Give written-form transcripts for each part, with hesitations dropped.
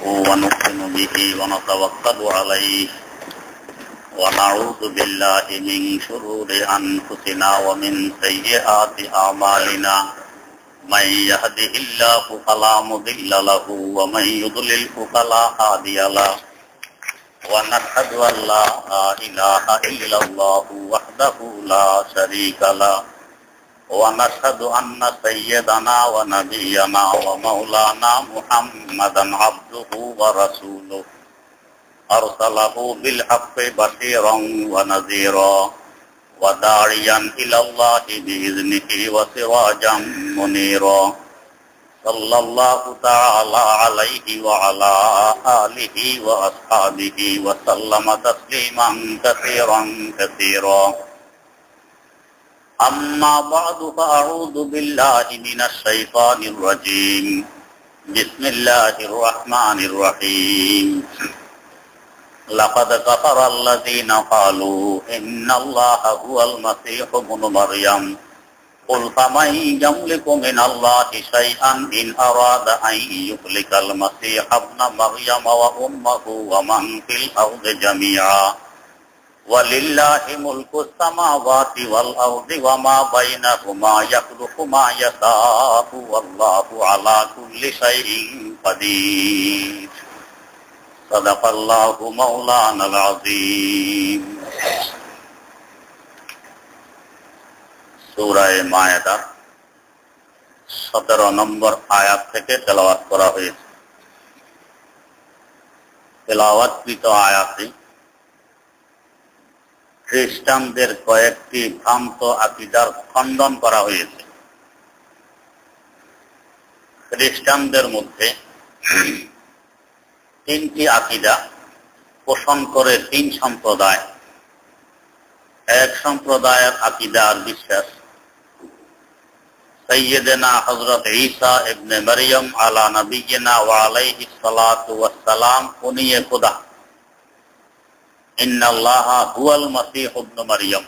ونؤمن به ونتوكل عليه ونعوذ بالله من شرور أنفسنا ومن سيئات أعمالنا من يهده الله فلا مضل له ومن يضلله فلا هادي له ونشهد أن لا إله إلا الله وحده لا شريك له ونشهد أن سيدنا ونبينا ومولانا محمدا عبده ورسوله أرسله بالحق بشيرا ونذيرا وداعيا إلى الله بإذنه وسراجا منيرا صلى الله تعالى عليه وعلى آله وأصحابه وسلم تسليما كثيرا كثيرا أما بعد فأعوذ بالله من الشيطان الرجيم بسم الله الرحمن الرحيم لقد كفر الذين قالوا إن الله هو المسيح ابن مريم قل فمن يملك من الله شيئا إن أراد أن يهلك المسيح ابن مريم وأمه ومن في الأرض جميعا ولله ملك السماوات والأرض وما بينهما يخلق ما يشاء والله على كل شيء قدير صدق الله مولانا العظيم সূরা মায়েদা 17 নম্বর আয়াত থেকে তেলাওয়াত করা হয়েছে। তেলাওয়াতকৃত আয়াতে খ্রিস্টানদের কয়েকটি ভ্রান্ত আকীদার খণ্ডন করা হয়েছে। খ্রিস্টানদের মধ্যে তিনটি আকীদা পোষণ করে তিন সম্প্রদায়। এক সম্প্রদায়ের আকীদা আর বিশ্বাস সাইয়্যিদানা হযরত ঈসা ইবনে মারইয়াম আলা নবিয়িনা ওয়া আলাইহিস সালাতু ওয়াস সালাম উনি খোদা। ইন্নাল্লাহা হুয়াল মাসীহ ইবনে মারইয়াম,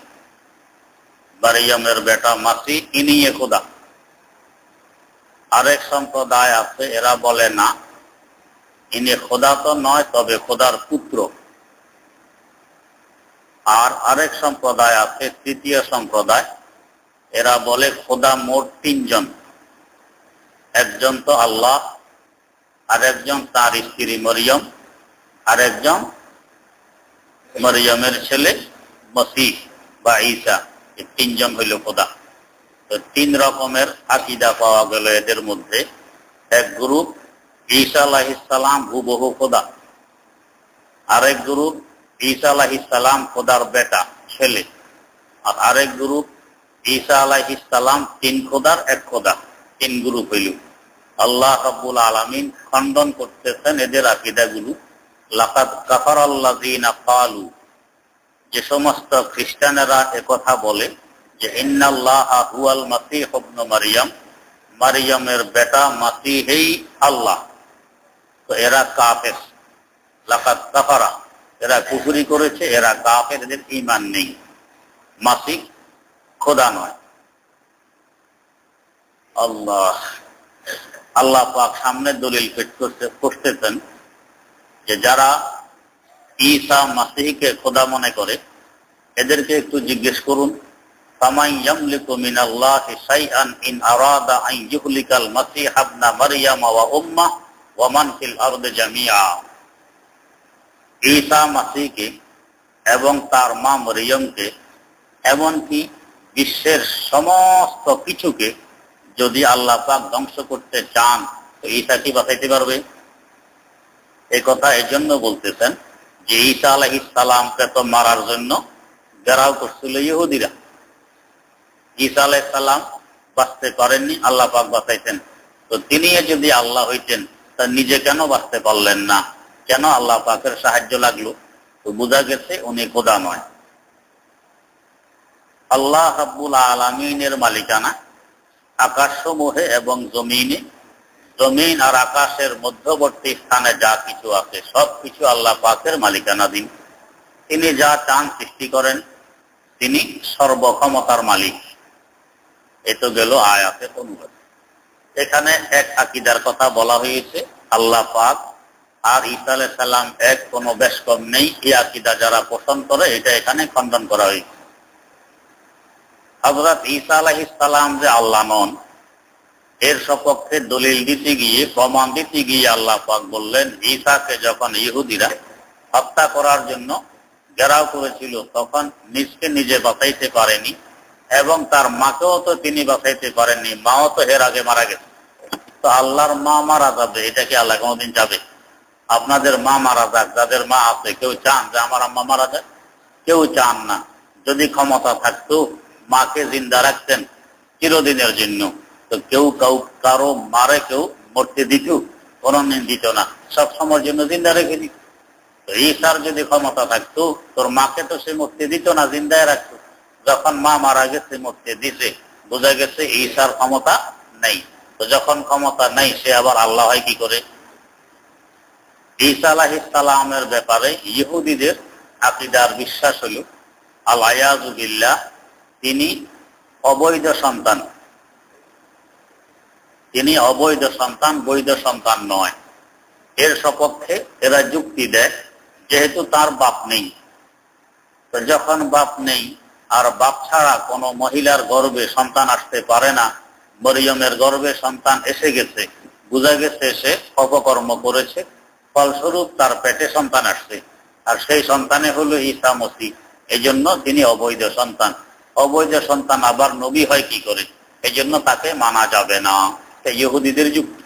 মারইয়ামের বেটা মাসীহ ইনি খোদা। আরেক সম্প্রদায় আছে, এরা বলে না, ইনি খোদা তো নয়, তবে খোদার পুত্র। আর আরেক সম্প্রদায় আছে, তৃতীয় সম্প্রদায়, এরা বলে খোদা মোট তিনজন। একজন তো আল্লাহ, আরেকজন তার স্ত্রী মরিয়ম, আরেকজন মরিয়মের ছেলে মসীহ বা ঈসা। এই তিনজন হইল খোদা। তো তিন রকমের আকীদা পাওয়া গেল এদের মধ্যে। এক গ্রুপ ঈসা আলাইহিস সালাম হুবহু খোদা, আরেক গ্রুপ ঈসা আলাইহিস সালাম খোদার বেটা ছেলে, আর আরেক গ্রুপ ঈসা আলাইহিস সালাম তিন খোদার এক খোদা। তিন গ্রুপ হইল। আল্লাহ রাব্বুল আলামিন খণ্ডন করতেছেন এদের আকীদাগুলো। লাকাদ কাফারাল্লাযীনা ক্বালু, যে সমস্ত খ্রিস্টানেরা একথা বলে যে ইন্নাল্লাহা হুয়াল মাসীহ ইবনে মারইয়াম, মারইয়ামের বেটা মাসীহই আল্লাহ, তো এরা কাফের। লাকাদ কাফারা, এরা কুফরি করেছে, এরা কাফের, এদের ঈমান নেই। মাসীহ খোদা নয়। আল্লাহ পাক সামনে দলিল পেশ করতেছেন যে যারা ঈসা মাসীহকে খোদা মনে করে এদেরকে একটু জিজ্ঞেস করুন, ফামান ইয়ামলিকু মিনাল্লাহি শাইআন ইন আরাদা আন ইউহলিকাল মাসীহ ইবনা মারইয়াম ওয়া উম্মাহ ওয়া মান ফিল আরদি জামিআ। ঈসা মাসীহকে এবং তার মা মরিয়মকে, এমনকি বিশ্বের সমস্ত কিছুকে যদি আল্লাহ পাক ধ্বংস করতে চান, তো ঈসা কি বাঁচাইতে পারবে? এই কথা এজন্য বলতেছেন যে ঈসা আলাইহিস সালামকে তো মারার জন্য ঘেরাও করছিল ইহুদিরা। ঈসা আলাইহিস সালাম বাঁচতে পারেননি, আল্লাহ পাক বাঁচাইছেন। তো তিনি যদি আল্লাহ হইতেন, তা নিজে কেন বাঁচতে পারলেন না? কেন আল্লাহ পাকের সাহায্য লাগলো? তো বোঝা গেছে উনি খোদা নয়। আল্লাহ রাব্বুল আলামিনের মালিকানা আকাশসমূহে এবং জমিনে, জমিন আর আকাশের মধ্যবর্তী স্থানে যা কিছু আছে সব কিছু আল্লাহ পাকের মালিকানাধীন। তিনি যা চান সৃষ্টি করেন, তিনি সর্বক্ষমতার মালিক। এ তো গেল আয়াতের অনুবাদ। এখানে এক আকীদার কথা বলা হয়েছে, আল্লাহ পাক আর ঈসা আলাইহিস সালাম এক, কোনো বেশ কম নেই, এই আকীদা যারা পোষণ করে এটা এখানে খণ্ডন করা হয়েছে। হযরত ঈসা আলাইহিস সালাম যে আল্লাহ নন, এর সপক্ষে দলিল দিতে গিয়ে, প্রমাণ দিতে গিয়ে আল্লাহ পাক বললেন, ঈসাকে যখন ইহুদিরা হত্যা করার জন্য ঘেরাও করেছিল, তখন নিজকে নিজে বাঁচাইতে পারেনি এবং তার মাকেও তো তিনি বাঁচাইতে পারেননি, মাও তো এর আগে মারা গেছে। তো আল্লাহর মা মারা যাবে, এটা কি আল্লাহ কোনোদিন যাবে? আপনাদের মা মারা যাক, যাদের মা আছে, কেউ চান যে আমার আম্মা মারা যাক? কেউ চান না। যদি ক্ষমতা থাকতো মাকে জিন্দা রাখতেন চিরদিনের জন্য, তো কেউ কারো মারে কেউ মরতে দিত? কোনদিন দিত না, সব সময়ের জন্য জিন্দা রেখে দিত। তো ঈসার যদি ক্ষমতা থাকতো, তোর মাকে তো সে মরতে দিত না, জিন্দায় রাখতো। যখন মা মারা গেছে, মরতে দিছে, বোঝা গেছে ঈসার ক্ষমতা নেই। তো যখন ক্ষমতা নেই, সে আবার আল্লাহ হয় কি করে? ঈসা আলাইহিস সালামের ব্যাপারে ইহুদিদের আকীদার বিশ্বাস হল আল-আয়াযু বিল্লাহ, তিনি অবৈধ সন্তান। তিনি অবৈধ সন্তান, বৈধ সন্তান নয়। এর সপক্ষে এরা যুক্তি দেয়, যেহেতু তার বাপ নেই, তো যখন বাপ নেই আর বাপ ছাড়া কোনো মহিলার গর্ভে সন্তান আসতে পারে না, মরিয়মের গর্ভে সন্তান এসে গেছে, বোঝা গেছে সে অপকর্ম করেছে, ফলস্বরূপ তার পেটে সন্তান আসছে, আর সেই সন্তানে হলো ঈসা মসীহ। এই জন্য তিনি অবৈধ সন্তান। অবৈধ সন্তান আবার নবী হয় কি করে? এই জন্য তাকে মানা যাবে না। ইহুদিদের যুক্তি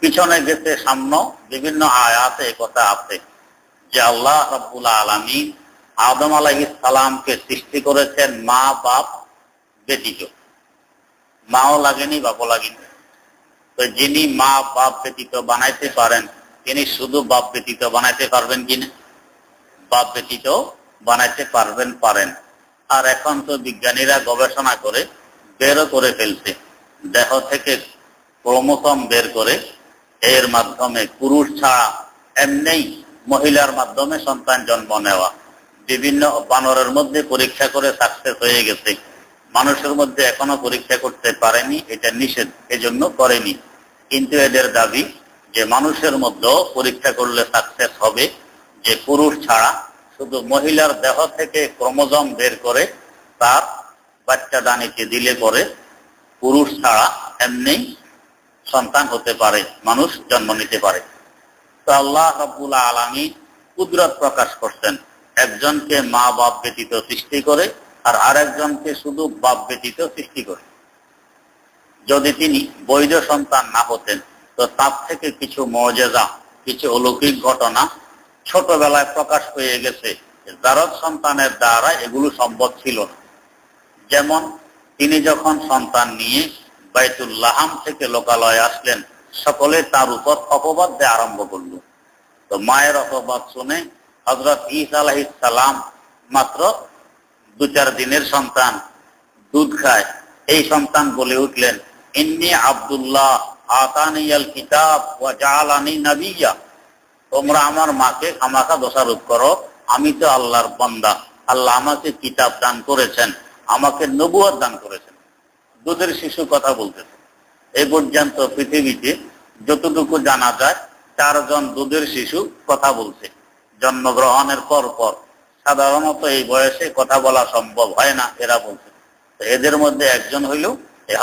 পিছনে গেছে, সামনে বিভিন্ন আয়াতে কথা আছে যে আল্লাহ রাব্বুল আলামিন আদম আলাইহিস সালামকে সৃষ্টি করেছেন মা বাপ ব্যতীত। মাও লাগেনি, বাপও লাগেনি। তো যিনি মা বাপ ব্যতীত বানাইতে পারেন, তিনি শুধু বাপ ব্যতীত বানাইতে পারবেন কিনা? বাপ ব্যতীত বানাইতে পারেন। আর এখন তো বিজ্ঞানীরা গবেষণা করে বেরও করে ফেলছে, দেহ থেকে ক্রোমোসোম বের করে এর মাধ্যমে পুরুষ ছাড়া এমনি মহিলার মাধ্যমে সন্তান জন্ম নেওয়া। বিভিন্ন বানরের মধ্যে পরীক্ষা করে সাকসেস হয়ে গেছে, মানুষের মধ্যে এখনো পরীক্ষা করতে পারেনি, এটা নিষেধ, এজন্য করেনি। কিন্তু এদের দাবি যে মানুষের মধ্যেও পরীক্ষা করলে সাকসেস হবে, যে পুরুষ ছাড়া শুধু মহিলার দেহ থেকে ক্রোমোসোম বের করে তার বাচ্চা দানিকে দিলে পরে পুরুষ ছাড়া এমনি সন্তান হতে পারে, মানুষ জন্ম নিতে পারে। তো আল্লাহ রাব্বুল আলামিন কুদরত প্রকাশ করছেন, একজনকে মা বাপ ব্যতীত সৃষ্টি করে আর আরেকজনকে শুধু বাপ ব্যতীত সৃষ্টি করে। যদি তিনি বৈধ সন্তান না হতেন, তো তার থেকে কিছু মুজিজা, কিছু অলৌকিক ঘটনা ছোটবেলায় প্রকাশ হয়ে গেছে, জারজ সন্তানের দ্বারা এগুলো সম্ভব ছিল না। যেমন তিনি যখন সন্তান নিয়ে বাইতুল লাহাম থেকে লোকালয়ে আসলেন, সকলে তার উপর অপবাদ দেয়া আরম্ভ করল। তো মায়ের অপবাদ শুনে হযরত ঈসা আলাইহিস সালাম মাত্র 2-4 দিনের সন্তান, দুধ খায়, এই সন্তান বলে উঠলেন, ইন্নী আব্দুল্লাহ আতানিয়াল কিতাব ওয়া জাআলানি নাবিয়্যা। তোমরা আমার মাকে খামাখা দোষারোপ করো, আমি তো আল্লাহর বান্দা, আল্লাহ আমাকে কিতাব দান করেছেন, আমাকে নবুয়ত দান করেছেন। দুধের শিশু কথা বলতেছে। এই পর্যন্ত পৃথিবীতে যতটুকু জানা যায় 4 জন দুধের শিশু কথা বলছে জন্মগ্রহণের পর। সাধারণত এই বয়সে কথা বলা সম্ভব হয় না, এরা বলছে। তো এদের মধ্যে একজন হইল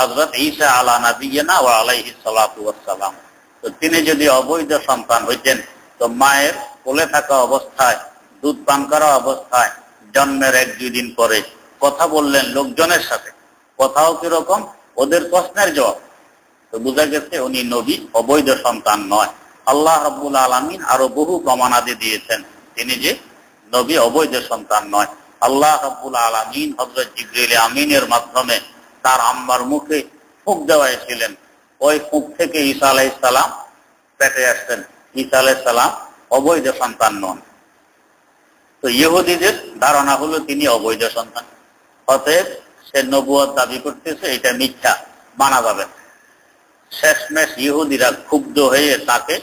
হযরত ঈসা আলা নাবিয়িনা ওয়া আলাইহিস সালাতু ওয়াস সালাম। তো তিনি যদি অবৈধ সন্তান হইতেন, তো মায়ের কোলে থাকা অবস্থায়, দুধ পান করা অবস্থায় জন্মের 1-2 দিন পরে কথা বললেন লোকজনের সাথে, কথাও কিরকম? ওদের প্রশ্নের জবাব। তো বোঝা গেছে উনি নবী, অবৈধ সন্তান নয়। আল্লাহ রাব্বুল আলামিন আরো বহু প্রমাণাদি দিয়েছেন তিনি যে নবী, অবৈধ সন্তান নয়। আল্লাহ রাব্বুল আলামিন হযরত জিবরিল আমিনের মাধ্যমে তার আম্মার মুখে ফুঁক দেওয়াইছিলেন, ওই ফুঁক থেকে ঈসা আলাইহিস সালাম পেটে আসছেন। ঈসা আলাইহিস সালাম অবৈধ সন্তান নন। তো ইহুদিদের ধারণা হলো তিনি অবৈধ সন্তান, অতএব সে নবুয়ত দাবি করতেছে, এটা মিথ্যা, মানা যাবে না। শেষমেশ ইহুদিরা ক্ষুব্ধ হয়ে তাকে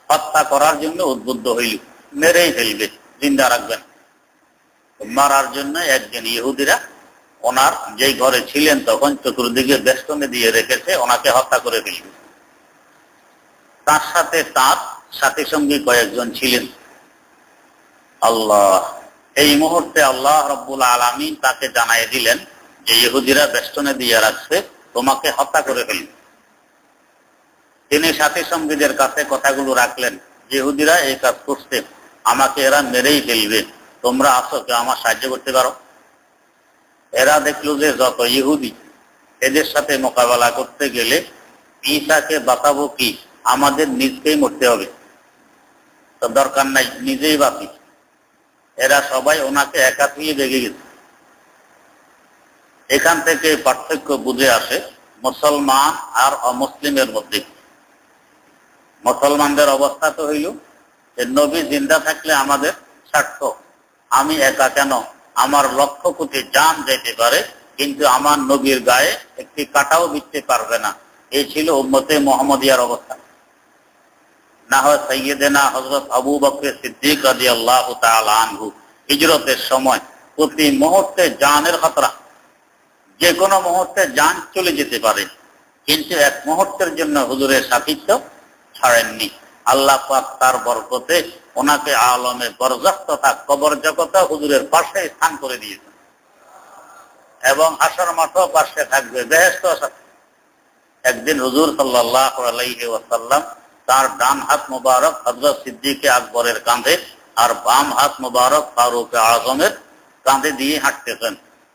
হত্যা করার জন্য উদ্বুদ্ধ হইল, মেরেই ফেলবে, জিন্দা রাখবেন। মারার জন্য একজন ইহুদিরা ওনার যেই ঘরে ছিলেন তখন চতুর্দিকে বেষ্টনী দিয়ে রেখেছে, ওনাকে হত্যা করে ফেলবে। তার সাথে তার সাথী সঙ্গী কয়েকজন ছিলেন। আল্লাহ, এই মুহূর্তে আল্লাহ রাব্বুল আলামিন তাকে জানাই দিলেন যে ইহুদিরা বেষ্টনে দিয়ে রাখছে, তোমাকে হত্যা করে ফেলবে। তিনি সাথী সঙ্গীদের কাছে কথাগুলো রাখলেন, ইহুদিরা এই কাজ করছে, আমাকে এরা মেরেই ফেলবে, তোমরা আসো, কেউ আমার সাহায্য করতে পারো? এরা দেখলো যে যত ইহুদি, এদের সাথে মোকাবেলা করতে গেলে ঈসাকে বাঁচাবো কি, আমাদের নিজকেই মরতে হবে, তো দরকার নাই, নিজেই বাঁচি। এরা সবাই ওনাকে একা থুয়ে বেগে গেছে। এখান থেকে পার্থক্য বুঝে আসে মুসলমান আর অমুসলিমের মধ্যে। মুসলমানদের অবস্থা তো হইল যে নবী জিন্দা থাকলে আমাদের স্বার্থ, আমি একা কেন, আমার লক্ষ কোটি জান যেতে পারে কিন্তু আমার নবীর গায়ে একটি কাঁটাও বিঁধতে পারবে না। এই ছিল উম্মতে মুহাম্মদিয়ার অবস্থা। না হয় সাইয়্যিদেনা হযরত আবু বকর সিদ্দিক রাদিয়াল্লাহু তাআলা আনহু হিজরতের সময় প্রতি মুহূর্তে জানের খতরা, যে কোনো মুহূর্তে জান চলে যেতে পারে, কিন্তু এক মুহূর্তের জন্য হুজুরের সাথীত্ব ছাড়েননি। আল্লাহ পাক তার বরকতে ওনাকে আলমে বরজাখ তথা কবর জগতে হুজুরের পাশে স্থান করে দিয়েছেন এবং হাসর মাঠও পাশে থাকবে, বেহেশত। একদিন হুজুর সাল্লাল্লাহু আলাইহি ওয়াসাল্লাম তার ডান হাত মুবারক হযরত সিদ্দিক আকবরের কাঁধে আর বাম হাত মুবারক ফারুক আজমের কাঁধে দিয়ে হাঁটতেছেন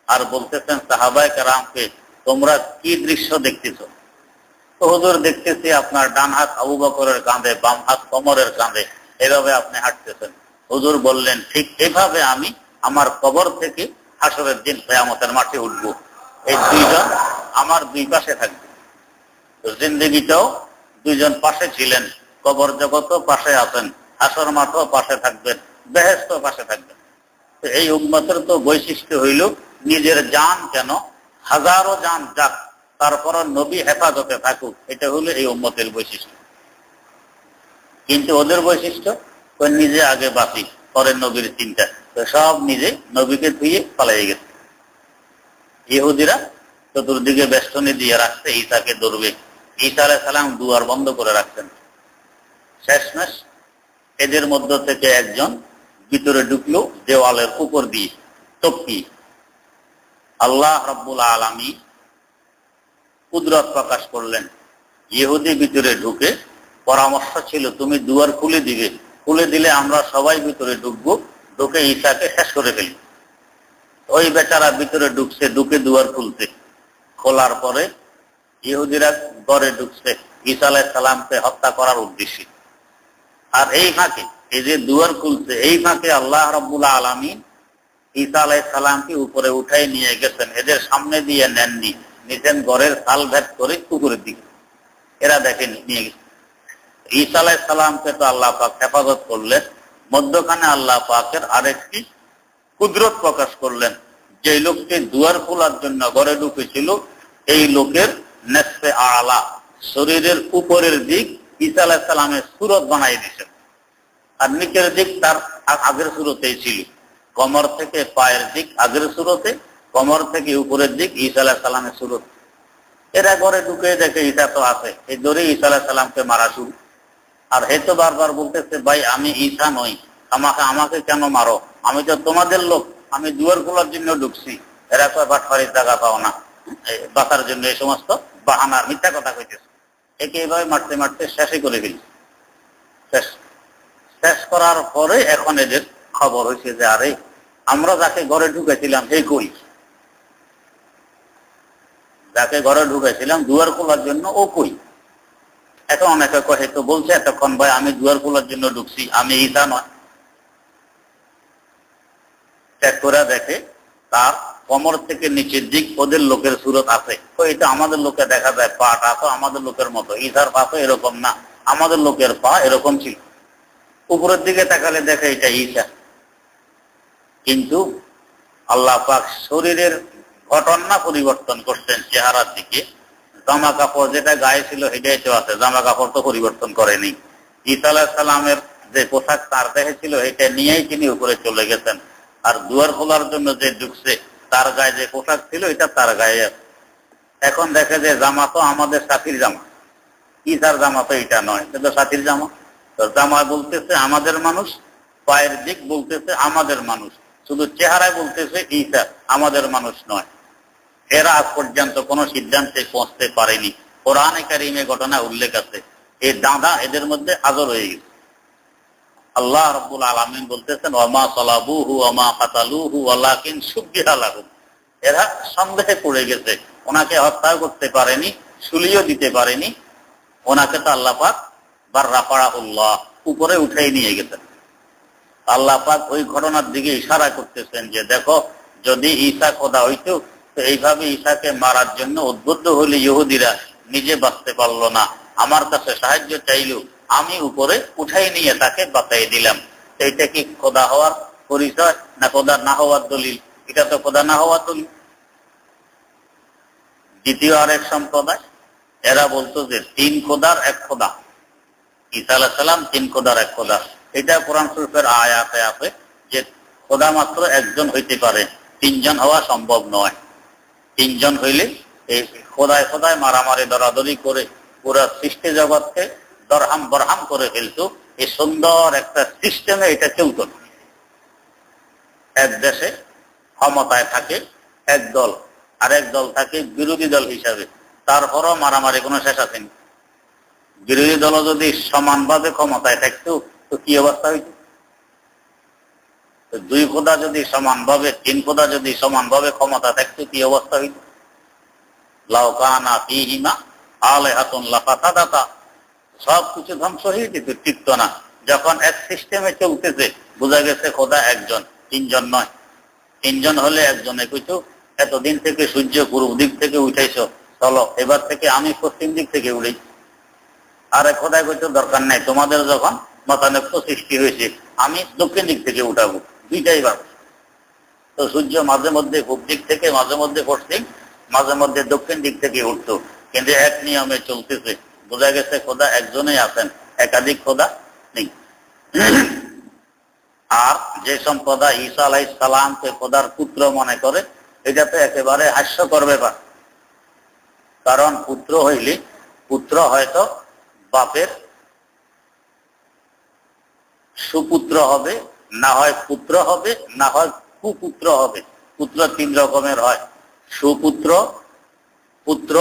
আর বলতেছেন সাহাবায়ে কেরামকে, তোমরা কি দৃশ্য দেখতেছো? তো হুজুর, দেখতেছি আপনার ডান হাত আবু বকরের কাঁধে, বাম হাত ওমরের কাঁধে, এভাবে আপনি হাঁটতেছেন। হুজুর বললেন, ঠিক এভাবে আমি আমার কবর থেকে হাসরের দিন কিয়ামতের মাঠে উঠবো, এই দুইজন আমার দুই পাশে থাকবে। তো জিন্দেগিটাও দুইজন পাশে ছিলেন, কবর জগতও পাশে আছেন, হাসর মাঠও পাশে থাকবেন, বেহেশত পাশে থাকবেন। তো এই উম্মতের তো বৈশিষ্ট্য হইল নিজের জান কেন, হাজারো জান যাক, তারপর নবী হেফাজতে থাকুক, এটা হলো এই উম্মতের বৈশিষ্ট্য। কিন্তু ওদের বৈশিষ্ট্য নিজে আগে বাঁচি, পরে নবীর চিন্তা, তো সব নিজে নবীকে ধুয়ে পালিয়ে গেছে। ইহুদিরা চতুর্দিকে বেষ্টনী দিয়ে রাখছে, ঈসাকে ধরবে। ঈসা আলাইহিস সালাম দুয়ার বন্ধ করে রাখছেন। শেষমেশ এদের মধ্য থেকে একজন ভিতরে ঢুকলো দেওয়ালের উপর দিয়ে টপকি। আল্লাহ রাব্বুল আলামিন কুদরত প্রকাশ করলেন। ইহুদি ভিতরে ঢুকে পরামর্শ ছিল, তুমি দুয়ার খুলে দিবে, খুলে দিলে আমরা সবাই ভিতরে ঢুকবো, ঢুকে ঈসাকে শেষ করে ফেলি। ওই বেচারা ভিতরে ঢুকছে, ঢুকে দুয়ার খুলতে, খোলার পরে ইহুদিরা ঘরে ঢুকছে ঈসা আলাইহিস সালামকে হত্যা করার উদ্দেশ্যে। আর এই ফাঁকে, এই যে দুয়ার খুলছে, এই ফাঁকে আল্লাহ রাব্বুল আলামিন ঈসা আলাইহিস সালামকে উপরে উঠাই নিয়ে গেছেন, এদের সামনে দিয়ে নেননি, নিতেন ঘরের চাল ভেদ করে পুকুরের দিকে। এরা দেখেন নিয়ে গেছে। ঈসা আলাইহিস সালামকে তো আল্লাহ পাক হেফাজত করলেন, মধ্যখানে আল্লাহ পাকের আরেকটি কুদরত প্রকাশ করলেন। যে লোকটি দুয়ার খোলার জন্য ঘরে ঢুকেছিল, এই লোকের নেসফে আলা, শরীরের উপরের দিক ঈসা আলাইহিস সালামের সূরত বানাই দিয়েছেন, আর নিচের দিক তার আগের সূরতেই ছিল। কোমর থেকে পায়ের দিক আগের সূরতে, কোমর থেকে উপরের দিক ঈসা আলাইহিস সালামের সূরত। এরা ঘরে ঢুকে দেখে ঈসা তো আছে, এই ধরে ঈসা আলাইহিস সালামকে মারা শুরু। আর হে তো বারবার বলতেছে, ভাই আমি ঈসা নই, আমাকে কেন মারো, আমি তো তোমাদের লোক, আমি দুয়ার খোলার জন্য ঢুকছি। এরা তো বাটপাড়ির জায়গা পাও না, বাঁচার জন্য এই সমস্ত বাহানার মিথ্যা কথা কইতেছে। একে এইভাবে মারতে মারতে শেষই করে ফেলি। শেষ করার পরে এখন এদের খবর হয়েছে যে আরে আমরা যাকে ঘরে ঢুকেছিলাম সেই কই, যাকে ঘরে ঢুকেছিলাম দুয়ার খোলার জন্য ও কই। এখন অনেকে কহে তো বলছে এতক্ষণ, ভাই আমি দুয়ার খোলার জন্য ঢুকছি, আমি ঈসা নয়। চেক করে দেখে তার কোমর থেকে নিচের দিক ওদের লোকের সূরত আছে। তো এটা আমাদের লোকে দেখা যায়, পাটা তো আমাদের লোকের মতো, ঈসার পা তো এরকম না, আমাদের লোকের পা এরকম ছিল। উপরের দিকে তাকালে দেখে এটা ঈসা। কিন্তু আল্লাহ পাক শরীরের ঘটনা পরিবর্তন করছেন চেহারার দিকে। জামা কাপড় যেটা গায়ে ছিল সেটাই তো আছে, জামা কাপড় তো পরিবর্তন করেনি। ঈসা আলাইহিস সালামের যে পোশাক তার দেহে ছিল এটা নিয়েই তিনি উপরে চলে গেছেন। আর দুয়ার খোলার জন্য যে ঢুকছে তার গায়ে যে পোশাক ছিল এটা তার গায়ে আছে। এখন দেখে যে জামা তো আমাদের সাথীর জামা, ঈসার জামা তো এটা নয়, কিন্তু সাথীর জামা। তো জামা বলতেছে আমাদের মানুষ, পায়ের দিক বলতেছে আমাদের মানুষ, শুধু চেহারায় বলতেছে ঈসা আমাদের মানুষ নয়। এরা আজ পর্যন্ত কোন সিদ্ধান্তে পৌঁছতে পারেনি। কোরআনে কারিমে ঘটনা উল্লেখ আছে, এই দাঁধা এদের মধ্যে আজও রয়ে গেছে। আল্লাহ রাব্বুল আলামিন বলতেছেন ওয়ামা সালাবুহু ওয়ামা কাতালুহু ওয়ালাকিন শুববিহা লাহুম। এরা সন্দেহে পড়ে গেছে, ওনাকে হত্যা করতে পারেনি, শুলিও দিতে পারেনি। ওনাকে তো আল্লাহ পাক বাররাফাহুল্লাহ, উপরে উঠাই নিয়ে গেছেন। আল্লাহ পাক ওই ঘটনার দিকে ইশারা করতেছেন যে দেখো, যদি ঈসা খোদা হইতো তো এইভাবে ঈসাকে মারার জন্য উদ্বুদ্ধ হলে ইহুদিরা নিজে বাঁচতে পারলো না, আমার কাছে সাহায্য চাইলো, আমি উপরে উঠাই নিয়ে তাকে বাঁচাই দিলাম। এইটা কি খোদা হওয়ার পরিচয় না খোদা না হওয়ার দলিল? এটা তো খোদা না হওয়ার দলিল। দ্বিতীয় আরেক সম্প্রদায়, এরা বলতো যে তিন খোদার এক খোদা, ঈসা আলাইহিস সালাম তিন খোদার এক খোদা। এটা কোরআন শরীফের আয়াতে আছে যে খোদা মাত্র একজন হইতে পারে, তিনজন হওয়া সম্ভব নয়। তিনজন হইলে এই খোদায় খোদায় মারামারি দরাদরি করে পুরো সৃষ্টি জগৎকে দরহাম বরহাম করে ফেলত। এই সুন্দর একটা সিস্টেমে এটা চলত না। এক দেশে ক্ষমতায় থাকে এক দল, আরেক দল থাকে বিরোধী দল হিসাবে, তারপরও মারামারি কোনো শেষ আসেনি। বিরোধী দল যদি সমানভাবে ক্ষমতায় থাকতো তো কি অবস্থা হইত? দুই খোদা যদি সমানভাবে, তিন খোদা যদি সমানভাবে ক্ষমতা থাকতো কি অবস্থা হইত? লাউ কানা ফীহিমা আলিহাতুন লাফাসাদাতা, সবকিছু ধ্বংস হয়ে যেত, টিকতো না। যখন এক সিস্টেমে চলতেছে, বোঝা গেছে খোদা একজন, তিনজন নয়। তিনজন হলে একজনে কইতো এতদিন থেকে সূর্য পূর্ব দিক থেকে উঠাইছ, চলো এবার থেকে আমি পশ্চিম দিক থেকে উড়াই। আর এক খোদায় কইতো দরকার নাই, তোমাদের যখন মতানৈক্য সৃষ্টি হয়েছে আমি দক্ষিণ দিক থেকে উঠাবো। দুইটাই বার। তো সূর্য মাঝে মধ্যে পূর্ব দিক থেকে, মাঝে মধ্যে পশ্চিম, মাঝে মধ্যে দক্ষিণ দিক থেকে উঠতো, কিন্তু এক নিয়মে চলতেছে। বোঝা গেছে খোদা একজনেই আছেন, একাধিক খোদা নেই। আর যে সম্প্রদায় ঈসা আলাইহিস সালামকে খোদার পুত্র মনে করে, এটা তো একেবারে হাস্যকর ব্যাপার। কারণ পুত্র হইলে পুত্র হয়তো বাপের সুপুত্র হবে, না হয় পুত্র হবে, না হয় কুপুত্র হবে। পুত্র তিন রকমের হয়, সুপুত্র, পুত্র,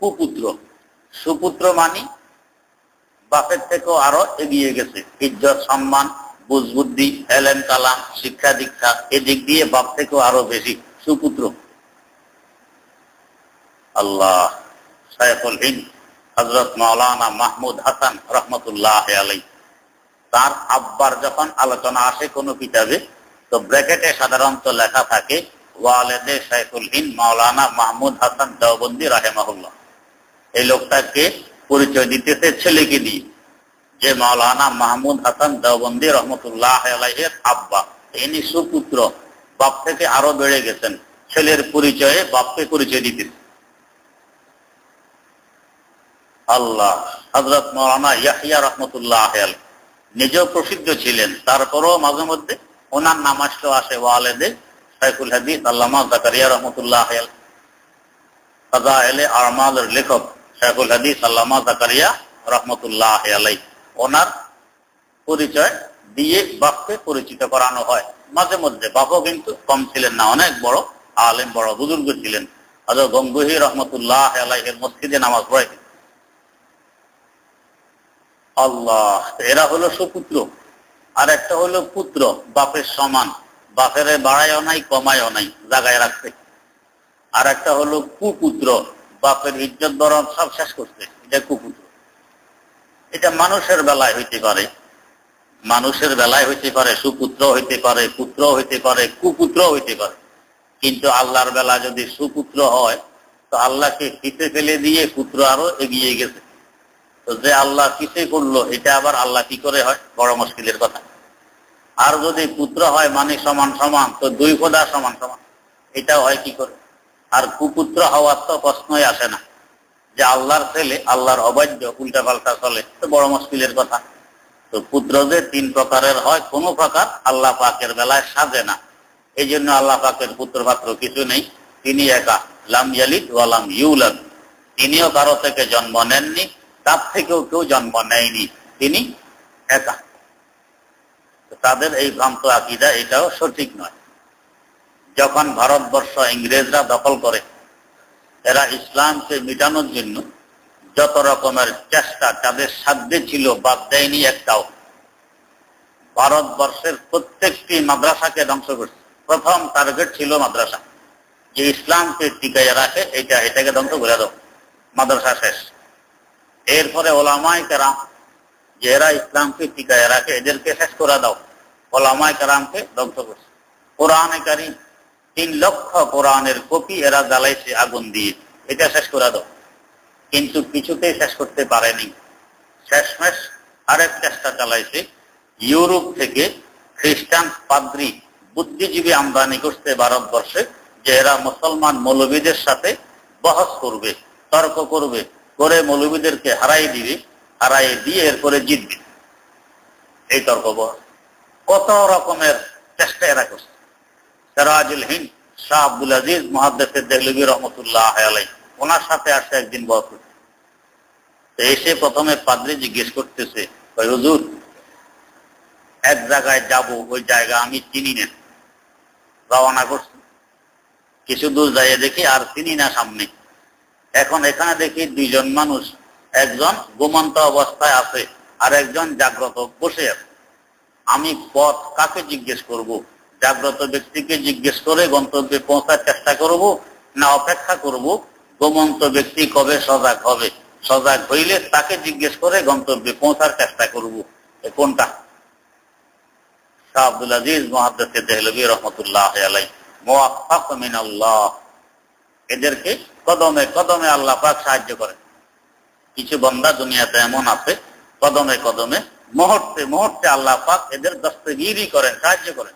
কুপুত্র। সুপুত্র মানি বাপের থেকেও আরো এগিয়ে গেছে, ইজ্জত সম্মান বুঝবুদ্ধি এলেম কালাম শিক্ষা দীক্ষা এদিক দিয়ে বাপ থেকেও আরো বেশি সুপুত্র। আল্লাহ শাইখুল হিন্দ হযরত মাওলানা মাহমুদ হাসান রহমতুল্লাহ আলাইহি, তার আব্বার যখন আলোচনা আসে কোনো কিতাবে, তো ব্র্যাকেটে সাধারণত লেখা থাকে ওয়ালেদে শাইখুল হিন্দ মাওলানা মাহমুদ হাসান দেওবন্দি রাহিমাহুল্লাহ। এই লোকটাকে পরিচয় দিতেছে ছেলেকে দিয়ে, যে মাওলানা মাহমুদ হাসান দেওবন্দি রহমতুল্লাহ আলাইহির আব্বা, ইনি সুপুত্র, বাপ থেকে আরো বেড়ে গেছেন। ছেলের পরিচয়ে বাপকে পরিচয় দিতেছে। আল্লাহ হযরত মাওলানা ইয়াহইয়া রহমতুল্লাহ আলাইহি নিজেও প্রসিদ্ধ ছিলেন, তারপরও মাঝে মধ্যে ওনার নামাজটা আসে ওয়ালেদে শাইখুল হাদিস আল্লামা জাকারিয়া রহমতুল্লাহ আলাইহি। ফাযাইলে আমালের লেখক শাইখুল হাদিস আল্লামা জাকারিয়া রহমতুল্লাহ আলাইহি, ওনার পরিচয় দিয়ে বাপকে পরিচিত করানো হয় মাঝে মধ্যে। বাপও কিন্তু কম ছিলেন না, অনেক বড় আলেম, বড় বুজুর্গ ছিলেন। হযরত গঙ্গুহি রহমতুল্লাহ আলাইহির মসজিদে নামাজ পড়ে। আল্লাহ, এরা হলো সুপুত্র। আর একটা হলো পুত্র, বাপের সমান, বাপের বাড়ায়ও নাই কমায়ও নাই, জাগায় রাখছে। আর একটা হলো কুপুত্র, বাপের ইজ্জত বরণ সব শেষ করছে, এটা কুপুত্র। এটা মানুষের বেলায় হইতে পারে, মানুষের বেলায় হইতে পারে, সুপুত্র হইতে পারে, পুত্র হইতে পারে, কুপুত্র হইতে পারে। কিন্তু আল্লাহর বেলা যদি সুপুত্র হয়, তো আল্লাহকে পিছে ফেলে দিয়ে পুত্র আরো এগিয়ে গেছে। তো যে আল্লাহ পিছে করলো, এটা আবার আল্লাহ কি করে হয়, বড় মুশকিলের কথা। আর যদি পুত্র হয় মানে সমান সমান, তো দুই খোদা সমান সমান, এটাও হয় কি করে? আর কুপুত্র হওয়ার তো প্রশ্নই আসে না, যে আল্লাহর ছেলে আল্লাহর অবাধ্য উল্টা পাল্টা চলে, তো বড় মুশকিলের কথা। তো পুত্র যে তিন প্রকারের হয়, কোন প্রকার আল্লাহ পাকের বেলায় সাজে না। এই জন্য আল্লাহ পাকের পুত্র পাত্র কিছু নেই, তিনি একা, লাম ইয়ালিদ ওয়া লাম ইউলাদ। তিনিও কারো থেকে জন্ম নেননি, তার থেকেও কেউ জন্ম নেয়নি, তিনি একা। তাদের এই ভ্রান্ত আকীদা এটাও সঠিক নয়। যখন ভারতবর্ষ ইংরেজরা দখল করে, এরা ইসলামকে মিটানোর জন্য যত রকমের চেষ্টা তাদের সাধ্যে ছিল বাদ দেয়নি একটাও। ভারতবর্ষের প্রত্যেকটি মাদ্রাসাকে ধ্বংস করছে। প্রথম টার্গেট ছিল মাদ্রাসা, যে ইসলামকে টিকাইয়া রাখে এটাকে ধ্বংস করে দাও, মাদ্রাসা শেষ। এরপরে ওলামায়ে কেরাম, যে এরা ইসলামকে টিকাইয়া রাখে এদেরকে শেষ করে দাও, ওলামায়ে কেরামকে ধ্বংস করছে। কোরআনে কারীম 3 লক্ষ কোরআনের কপি এরা জ্বালাইছে আগুন দিয়ে, এটা শেষ করে দাও। কিন্তু কিছুতেই শেষ করতে পারেনি। শেষমেশ আরেক চেষ্টা চালাইছে, ইউরোপ থেকে খ্রিস্টান পাদ্রী বুদ্ধিজীবী আমদানি করতে ভারতবর্ষে, যে এরা মুসলমান মৌলবীদের সাথে বহস করবে, তর্ক করবে, করে মৌলবীদেরকে হারাই দিয়ে এরপরে জিতবে। এই তর্ক বহস কত রকমের চেষ্টা এরা করছে। সিরাজুল হিন্দ শাহ আব্দুল আজিজ মুহাদ্দিস দেহলভী রহমতুল্লাহ আলাইহি, ওনার সাথে আসছে একদিন বহস করতে। এসে প্রথমে পাদ্রী জিজ্ঞেস করতেছে, হুজুর এক জায়গায় যাব, ওই জায়গা আমি চিনি না, রওনা করছি, কিছু দূর যাইয়ে দেখি আর চিনি না সামনে। এখন এখানে দেখি 2 জন মানুষ, একজন ঘুমন্ত অবস্থায় আছে আর একজন জাগ্রত বসে আছে। আমি পথ কাকে জিজ্ঞেস করব? জাগ্রত ব্যক্তিকে জিজ্ঞেস করে গন্তব্যে পৌঁছার চেষ্টা করব, না অপেক্ষা করব ঘুমন্ত ব্যক্তি কবে সজাগ হবে, সজাগ হইলে তাকে জিজ্ঞেস করে গন্তব্যে পৌঁছার চেষ্টা করব? কোনটা? শাহ আব্দুল আজিজ মুহাদ্দিস দেহলভী রহমতুল্লাহ আলাইহি, মুওয়াফফাক মিনাল্লাহ, এদেরকে কদমে কদমে আল্লাহ পাক সাহায্য করেন। কিছু বান্দা দুনিয়াতে এমন আছে, কদমে কদমে মুহূর্তে মুহূর্তে আল্লাহ পাক এদের দস্তগীরি করেন, সাহায্য করেন।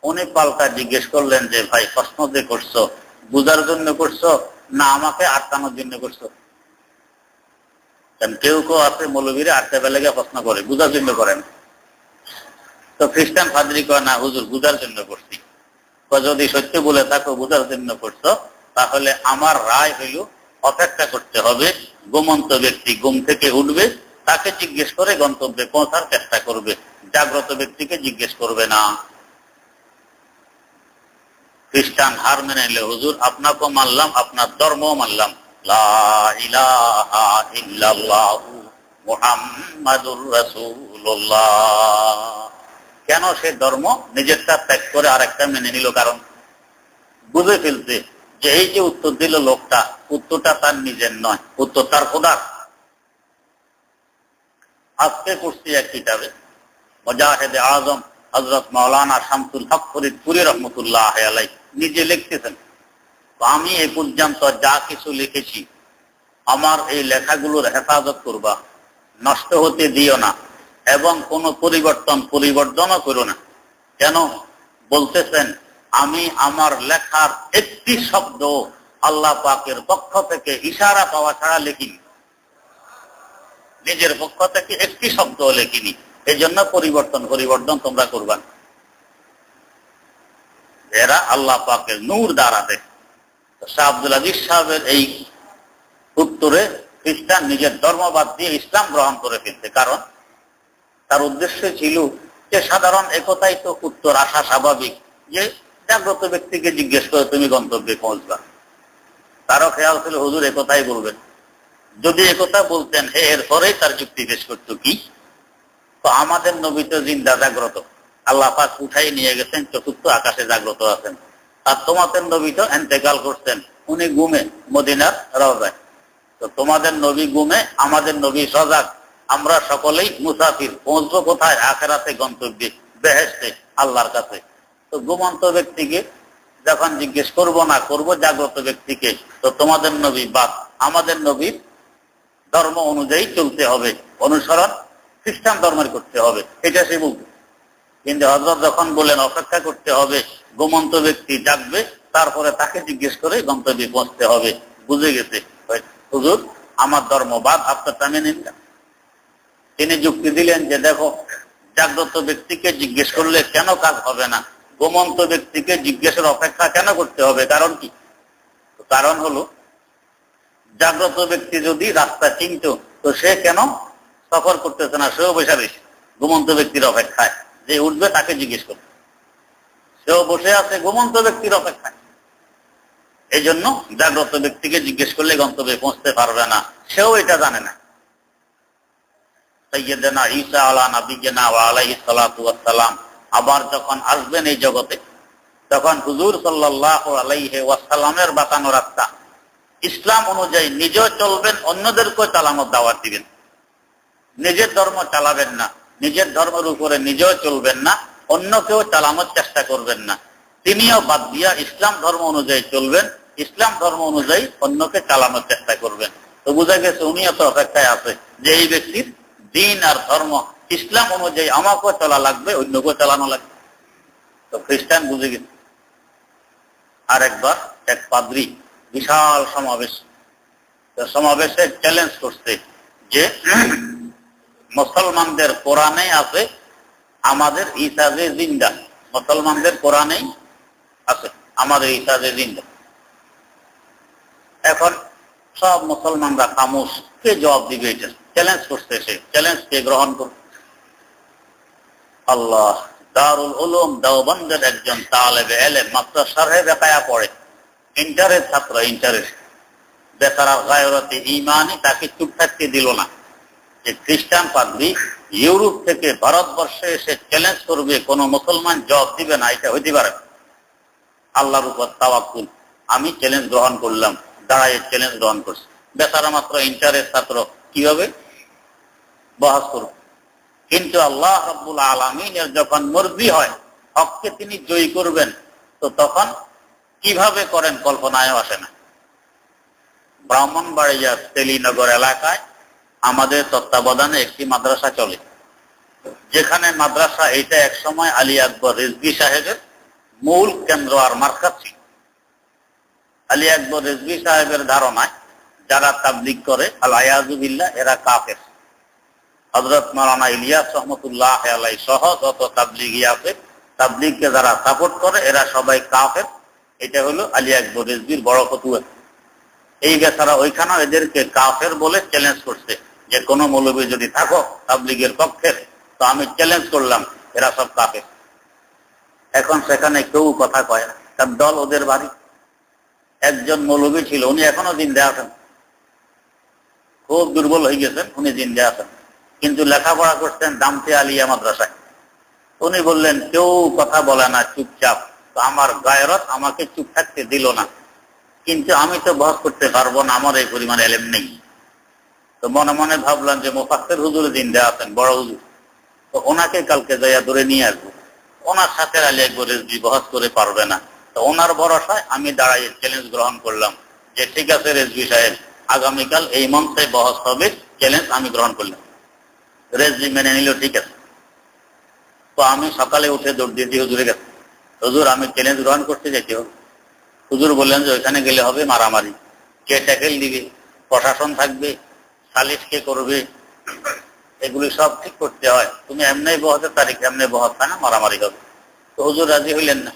উনি পাল্টা জিজ্ঞেস করলেন যে, ভাই প্রশ্ন যে করছো বুঝার জন্য করছো না আমাকে আটকানোর জন্য করছো? কেউ কেউ আছে মৌলবীরা আটকাবে লেগে প্রশ্ন করে, বুঝার জন্য করেন। তো খ্রিস্টান পাদ্রী কয়, না হুজুর বুঝার জন্য করছি। যদি সত্য বলে থাকো বুঝার জন্য করছো, তাহলে আমার রায় হইল অপেক্ষা করতে হবে, ঘুমন্ত ব্যক্তি ঘুম থেকে উঠবে, তাকে জিজ্ঞেস করে গন্তব্যে পৌঁছার চেষ্টা করবে, জাগ্রত ব্যক্তিকে জিজ্ঞেস করবে না। খ্রিস্টান হার মেনে নিলে, হুজুর আপনাকেও মানলাম, আপনার ধর্মও মানলাম, লা ইলাহা ইল্লাল্লাহু মুহাম্মাদুর রাসূলুল্লাহ। কেন সে ধর্ম নিজেরটা ত্যাগ করে আরেকটা মেনে নিল? কারণ বুঝে ফেলছে যে এই যে উত্তর দিল লোকটা, উত্তরটা তার নিজের নয়, উত্তর তার খোদার। আজকে করছি এক কিতাবে মুজাহিদে আজম হযরত মাওলানা শামসুল হক ফরিদপুরি রহমতুল্লাহ আলাইহি নিজে লিখতেছেন, আমি এই পর্যন্ত যা কিছু লিখেছি আমার এই লেখাগুলোর হেফাজত করবা, নষ্ট হতে দিও না, এবং কোনো পরিবর্তনও করো না। কেন বলতেছেন? আমি আমার লেখার একটি শব্দ আল্লাহ পাকের পক্ষ থেকে ইশারা পাওয়া ছাড়া লিখিনি, নিজের পক্ষ থেকে একটি শব্দ লিখিনি। এই জন্য পরিবর্তন তোমরা করবা। এরা আল্লাহ পাকের নূর দ্বারা দেখে। শাহ আব্দুল আজিজ সাহেবের এই উত্তরে খ্রিস্টান নিজের ধর্মবাদ দিয়ে ইসলাম গ্রহণ করে ফেলছে। কারণ তার উদ্দেশ্য ছিল যে সাধারণ একথাই তো উত্তর আসা স্বাভাবিক, যে জাগ্রত ব্যক্তিকে জিজ্ঞেস করে তুমি গন্তব্যে পৌঁছবা। তারও খেয়াল ছিল হুজুর একথাই বলবেন। যদি একথা বলতেন এরপরেই তার যুক্তি পেশ করতো কি, তো আমাদের নবী তো জিন্দা জাগ্রত, আল্লাহ পাক উঠাই নিয়ে গেছেন, চতুর্থ আকাশে জাগ্রত আছেন। আর তোমাদের নবী তো ইন্তেকাল করছেন, উনি ঘুমে মদিনার রওজায়। তো তোমাদের নবী ঘুমে, আমাদের নবী সজাগ, আমরা সকলেই মুসাফির। পৌঁছবো কোথায়? আখিরাতে, গন্তব্যে, বেহেশতে, আল্লাহর কাছে। তো ঘুমন্ত ব্যক্তিকে যখন জিজ্ঞেস করব না, করব জাগ্রত ব্যক্তিকে। তো তোমাদের নবী বাদ, আমাদের নবীর ধর্ম অনুযায়ী চলতে হবে, অনুসরণ খ্রিস্টান ধর্মের করতে হবে, এটা সে বলবে। কিন্তু হযরত যখন বলেন অপেক্ষা করতে হবে, ঘুমন্ত ব্যক্তি জাগবে, তারপরে তাকে জিজ্ঞেস করে গন্তব্যে পৌঁছতে হবে, বুঝে গেছে হুজুর আমার ধর্ম বাদ, আপনারটা মেনে নিলাম। তিনি যুক্তি দিলেন যে দেখো, জাগ্রত ব্যক্তিকে জিজ্ঞেস করলে কেন কাজ হবে না, ঘুমন্ত ব্যক্তিকে জিজ্ঞেসের অপেক্ষা কেন করতে হবে? কারণ কি? কারণ হলো জাগ্রত ব্যক্তি যদি রাস্তা চিনত, তো সে কেন সফর করতেছে না? সেও বসে রয়েছে ঘুমন্ত ব্যক্তির অপেক্ষায়, যে উঠবে তাকে জিজ্ঞেস করবে। সেও বসে আছে ঘুমন্ত ব্যক্তির অপেক্ষায়। এই জন্য জাগ্রত ব্যক্তিকে জিজ্ঞেস করলে গন্তব্যে পৌঁছতে পারবে না, সেও এটা জানে না। সাইয়্যিদানা ঈসা আলা নাবিয়িনা ওয়া আলাইহিস সালাতু ওয়াস সালাম আবার যখন আসবেন এই জগতে, তখন হুজুর সাল্লাল্লাহু আলাইহি ওয়াসাল্লামের বাতানো রাস্তা ইসলাম অনুযায়ী নিজেও চলবেন, অন্যদেরকেও চালানোর দাওয়াত দিবেন। নিজের ধর্ম চালাবেন না, নিজের ধর্মের উপরে নিজেও চলবেন না, অন্যকেও চালানোর চেষ্টা করবেন না। তিনিও বাদ দিয়া ইসলাম ধর্ম অনুযায়ী চলবেন, ইসলাম ধর্ম অনুযায়ী অন্যকে চালানোর চেষ্টা করবেন। তো বোঝা গেছে উনিও তো অপেক্ষায় আছে যে এই ব্যক্তির দিন আর ধর্ম ইসলাম অনুযায়ী আমাকেও চলা লাগবে, অন্যকেও চালানো লাগবে। তো খ্রিস্টান বুঝে গেছে। আরেকবার এক পাদ্রী বিশাল সমাবেশে চ্যালেঞ্জ করছে যে মুসলমানদের কোরআনে আছে আমাদের ঈসা যে জিন্দা, মুসলমানদের কোরআনেই আছে আমাদের ঈসা যে জিন্দা। এখন সব মুসলমানরা খামোশ, কে জবাব দিবে? এটা চ্যালেঞ্জ করছে, সে চ্যালেঞ্জকে গ্রহণ করবে। আল্লাহ, দারুল উলুম দেওবন্দের একজন তালেবে ইলম, মাত্র শারহে বেকায়া পড়ে, ইন্টারের ছাত্র, ইন্টারের বেচারার গায়রতে ঈমানি তাকে চুপ থাকতে দিল না যে খ্রিস্টান পাদ্রী ইউরোপ থেকে ভারতবর্ষে এসে চ্যালেঞ্জ করবে, কোন মুসলমান জবাব দিবে না, এটা হইতে পারে। আল্লাহর উপর তাওয়াক্কুল, আমি চ্যালেঞ্জ গ্রহণ করলাম, দাঁড়ায় চ্যালেঞ্জ গ্রহণ করছি। বেচারা মাত্র ইন্টারের ছাত্র, কিভাবে বহাস করব? কিন্তু আল্লাহ রাব্বুল আলামিনের যখন মর্জি হয় হককে তিনি জয়ী করবেন, তো তখন কিভাবে করেন কল্পনায় আসে না। ব্রাহ্মণবাড়িয়া তেলিনগর এলাকায় আমাদের তত্ত্বাবধানে একটি মাদ্রাসা চলে, যেখানে মাদ্রাসা এটা এক সময় আলী আকবর রিজভী সাহেবের মূল কেন্দ্র আর মার্কাজ ছিল। আলী আকবর রিজভী সাহেবের ধারণায় যারা তাবলীগ করে আল-আয়াযু বিল্লাহ এরা কাফের। হযরত মাওলানা ইলিয়াস রহমাতুল্লাহ আলাইহি সহ যত তাবলীগী আছে, তাবলীগকে যারা সাপোর্ট করে এরা সবাই কাফের। এটা হলো আলী আকবর রিজভীর বড় ফতোয়া। এই বেচারা ওইখানেও এদেরকে কাফের বলে চ্যালেঞ্জ করছে যে কোন মৌলবী যদি থাকো তাবলীগের পক্ষের, তো আমি চ্যালেঞ্জ করলাম এরা সব কাফের। এখন সেখানে কেউ কথা কয় না, তার দল ওদের বাড়ি। একজন মৌলবী ছিল, উনি এখনো জিন্দা আছেন, খুব দুর্বল হয়ে গেছেন, উনি জিন্দা আছেন, কিন্তু লেখাপড়া করছেন দামতে আলিয়া মাদ্রাসায়। উনি বললেন কেউ কথা বলে না, চুপচাপ। তো আমার গায়রত আমাকে চুপ থাকতে দিল না, কিন্তু আমি তো বহস করতে পারবো না, আমার এই পরিমাণ এলেম নেই। তো মনে মনে ভাবলাম যে মুফাসসির হুজুর জিন্দা আছেন, বড় হুজুর, তো ওনাকে কালকে যাইয়া ধরে নিয়ে আসবো, ওনার সাথে আলী আকবর রিজভী বহস করে পারবে না। তো ওনার ভরসায় আমি দাঁড়াই চ্যালেঞ্জ গ্রহণ করলাম যে ঠিক আছে রিজভী সাহেব, আগামীকাল এই মঞ্চে বহস হবে, চ্যালেঞ্জ আমি গ্রহণ করলাম। রিজভী মেনে নিল, ঠিক আছে। তো আমি সকালে উঠে দৌড় দিয়েছি হুজুরের কাছে, হুজুর আমি চ্যালেঞ্জ গ্রহণ করতে চাইতে হবে। হুজুর বললেন যে ওইখানে গেলে হবে মারামারি, কে ট্যাকেল দিবে, প্রশাসন থাকবে, সালিশ কে করবে, এগুলি সব ঠিক করতে হয়। তুমি এমনি বহসের তারিখ এমনি বহস হয় না, মারামারি হবে। তো হুজুর রাজি হইলেন না।